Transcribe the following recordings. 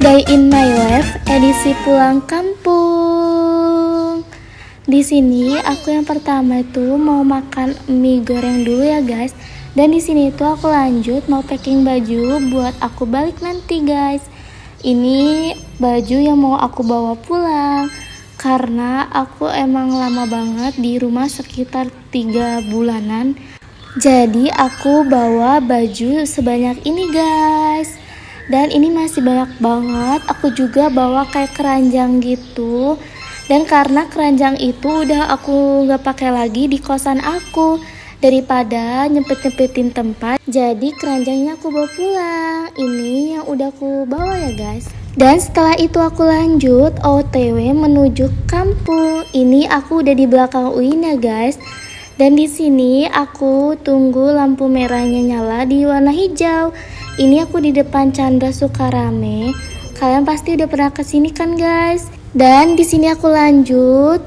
Day in my life edisi pulang kampung. Di sini aku yang pertama itu mau makan mie goreng dulu ya guys. Dan di sini itu aku lanjut mau packing baju buat aku balik nanti guys. Ini baju yang mau aku bawa pulang karena aku emang lama banget di rumah sekitar 3 bulanan. Jadi aku bawa baju sebanyak ini guys. Dan ini masih banyak banget. Aku juga bawa kayak keranjang gitu. Dan karena keranjang itu udah aku gak pakai lagi di kosan aku, daripada nyempet-nyempetin tempat, jadi keranjangnya aku bawa pulang. Ini yang udah aku bawa ya guys. Dan setelah itu aku lanjut OTW menuju kampung. Ini aku udah di belakang UIN ya guys. Dan di sini aku tunggu lampu merahnya nyala di warna hijau. Ini aku di depan Chandra Sukarame. Kalian pasti udah pernah kesini kan guys? Dan di sini aku lanjut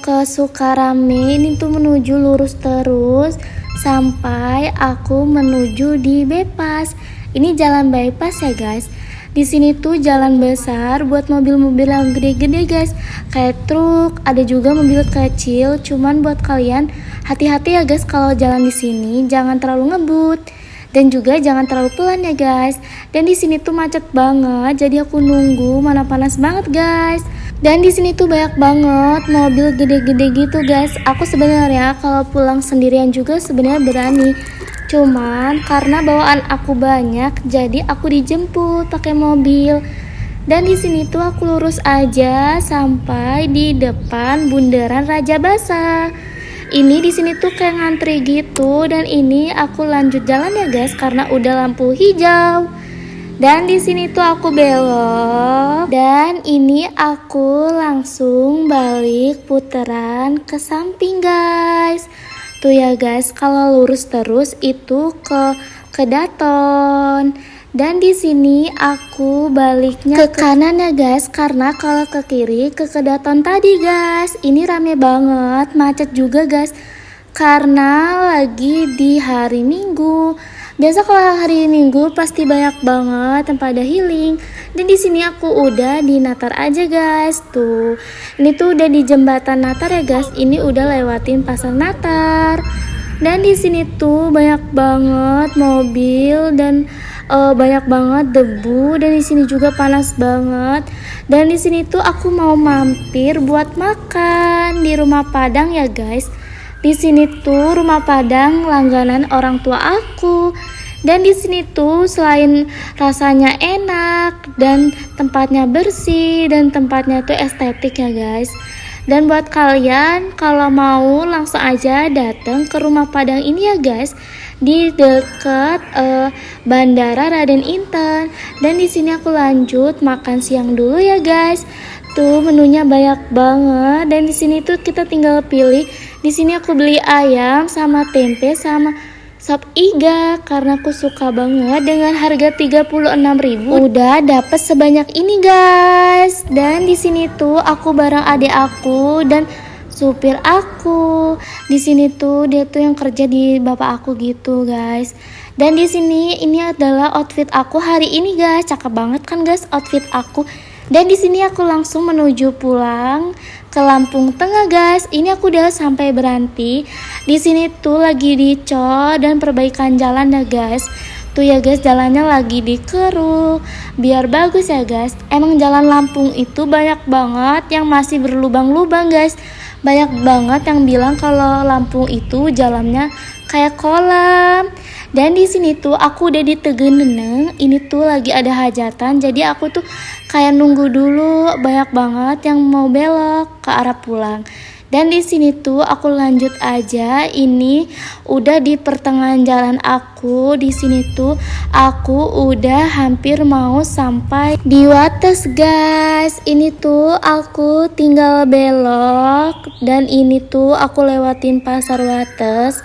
ke Sukarame. Ini tuh menuju lurus terus sampai aku menuju di bypass. Ini jalan bypass ya guys. Di sini tuh jalan besar buat mobil-mobil yang gede-gede guys, kayak truk, ada juga mobil kecil. Cuman buat kalian hati-hati ya guys kalau jalan di sini, jangan terlalu ngebut dan juga jangan terlalu pelan ya guys. Dan di sini tuh macet banget, jadi aku nunggu, mana panas banget guys. Dan di sini tuh banyak banget mobil gede-gede gitu guys. Aku sebenarnya kalau pulang sendirian juga sebenarnya berani. Cuman karena bawaan aku banyak, jadi aku dijemput pakai mobil. Dan di sini tuh aku lurus aja sampai di depan Bundaran Raja Basa. Ini di sini tuh kayak ngantri gitu, dan ini aku lanjut jalan ya guys karena udah lampu hijau. Dan di sini tuh aku belok, dan ini aku langsung balik putaran ke samping guys. Tuh ya guys, kalau lurus terus itu ke Daton. Dan di sini aku baliknya ke kanan ya guys, karena kalau ke kiri ke Kedaton tadi guys. Ini rame banget, macet juga guys, karena lagi di hari Minggu. Biasa kalau hari Minggu pasti banyak banget tempat ada healing. Dan di sini aku udah di Natar aja guys. Tuh, ini tuh udah di jembatan Natar ya guys. Ini udah lewatin pasar Natar. Dan di sini tuh banyak banget mobil dan banyak banget debu, dan di sini juga panas banget. Dan di sini tuh aku mau mampir buat makan di Rumah Padang ya guys. Di sini tuh Rumah Padang langganan orang tua aku. Dan di sini tuh selain rasanya enak dan tempatnya bersih dan tempatnya tuh estetik ya guys. Dan buat kalian kalau mau langsung aja datang ke Rumah Padang ini ya guys, di dekat Bandara Raden Inten. Dan di sini aku lanjut makan siang dulu ya guys. Tuh menunya banyak banget, dan di sini tuh kita tinggal pilih. Di sini aku beli ayam sama tempe sama sop iga karena aku suka banget. Dengan harga 36.000 udah dapet sebanyak ini guys. Dan di sini tuh aku bareng adik aku dan supir aku. Di sini tuh dia tuh yang kerja di bapak aku gitu guys. Dan di sini ini adalah outfit aku hari ini guys. Cakep banget kan guys outfit aku. Dan di sini aku langsung menuju pulang ke Lampung Tengah guys. Ini aku udah sampai berhenti. Di sini tuh lagi dicor dan perbaikan jalan ya guys. Tuh ya guys, jalannya lagi dikeruk biar bagus ya guys. Emang jalan Lampung itu banyak banget yang masih berlubang-lubang guys. Banyak banget yang bilang kalau Lampung itu jalannya kayak kolam. Dan di sini tuh aku udah di Tegeneneng. Ini tuh lagi ada hajatan, jadi aku tuh kayak nunggu dulu. Banyak banget yang mau belok ke arah pulang. Dan di sini tuh aku lanjut aja. Ini udah di pertengahan jalan aku. Di sini tuh aku udah hampir mau sampai di Wates guys. Ini tuh aku tinggal belok, dan ini tuh aku lewatin pasar Wates.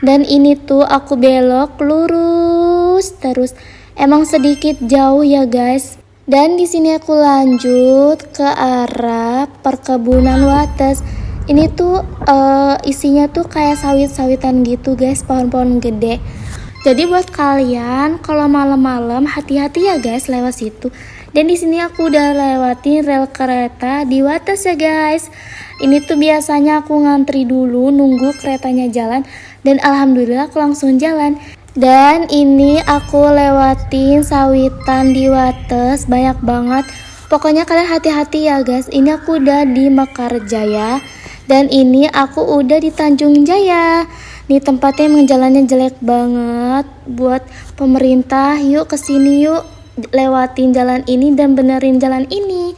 Dan ini tuh aku belok lurus terus. Emang sedikit jauh ya guys. Dan di sini aku lanjut ke arah perkebunan Wates. Ini tuh isinya tuh kayak sawit-sawitan gitu guys, pohon-pohon gede. Jadi buat kalian kalau malam-malam hati-hati ya guys lewat situ. Dan di sini aku udah lewatin rel kereta di Wates ya guys. Ini tuh biasanya aku ngantri dulu nunggu keretanya jalan, dan alhamdulillah aku langsung jalan. Dan ini aku lewatin sawitan di Wates, banyak banget. Pokoknya kalian hati-hati ya guys. Ini aku udah di Mekarjaya, dan ini aku udah di Tanjung Jaya. Nih tempatnya emang jalannya jelek banget. Buat pemerintah, yuk kesini yuk, lewatin jalan ini dan benerin jalan ini.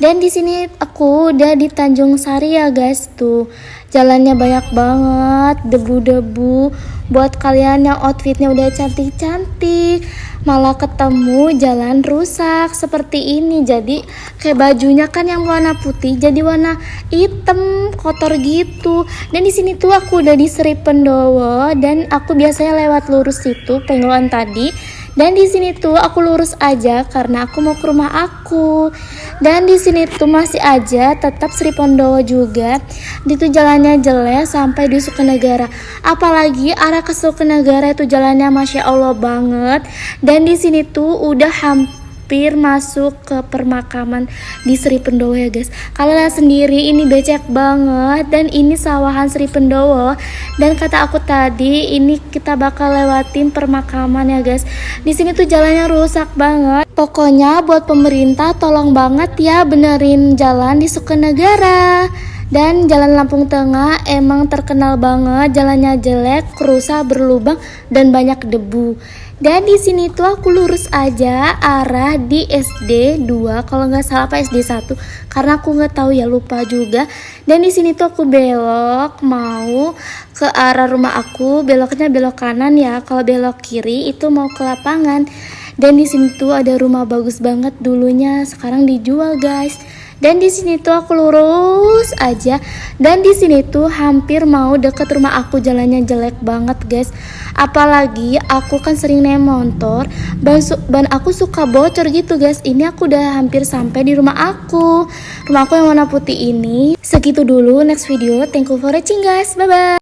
Dan di sini aku udah di Tanjung Sari ya guys, tuh jalannya banyak banget debu-debu. Buat kalian yang outfitnya udah cantik-cantik, malah ketemu jalan rusak seperti ini. Jadi kayak bajunya kan yang warna putih jadi warna hitam, kotor gitu. Dan di sini tuh aku udah di Sri Pendowo, dan aku biasanya lewat lurus itu pengeluaran tadi. Dan di sini tuh aku lurus aja karena aku mau ke rumah aku. Dan di sini tuh masih aja tetap Sri Pendowo juga. Itu jalannya jelek sampai di Sukenegara. Apalagi arah ke Sukenegara itu jalannya masya Allah banget. Dan di sini tuh udah hampir masuk ke permakaman di Sri Pendowo ya guys. Kalian lihat sendiri ini becek banget, dan ini sawahan Sri Pendowo. Dan kata aku tadi ini kita bakal lewatin permakaman ya guys. Di sini tuh jalannya rusak banget. Pokoknya buat pemerintah tolong banget ya benerin jalan di Sukenegara. Dan jalan Lampung Tengah emang terkenal banget jalannya jelek, rusak, berlubang, dan banyak debu. Dan di sini tuh aku lurus aja arah di SD 2 kalau nggak salah, apa SD 1 karena aku nggak tahu ya, lupa juga. Dan di sini tuh aku belok mau ke arah rumah aku, beloknya belok kanan ya. Kalau belok kiri itu mau ke lapangan. Dan di sini tuh ada rumah bagus banget dulunya, sekarang dijual guys. Dan di sini tuh aku lurus aja, dan di sini tuh hampir mau deket rumah aku, jalannya jelek banget guys. Apalagi aku kan sering naik motor, ban aku suka bocor gitu guys. Ini aku udah hampir sampai di rumah aku. Rumah aku yang warna putih ini. Segitu dulu, next video. Thank you for watching guys, bye bye.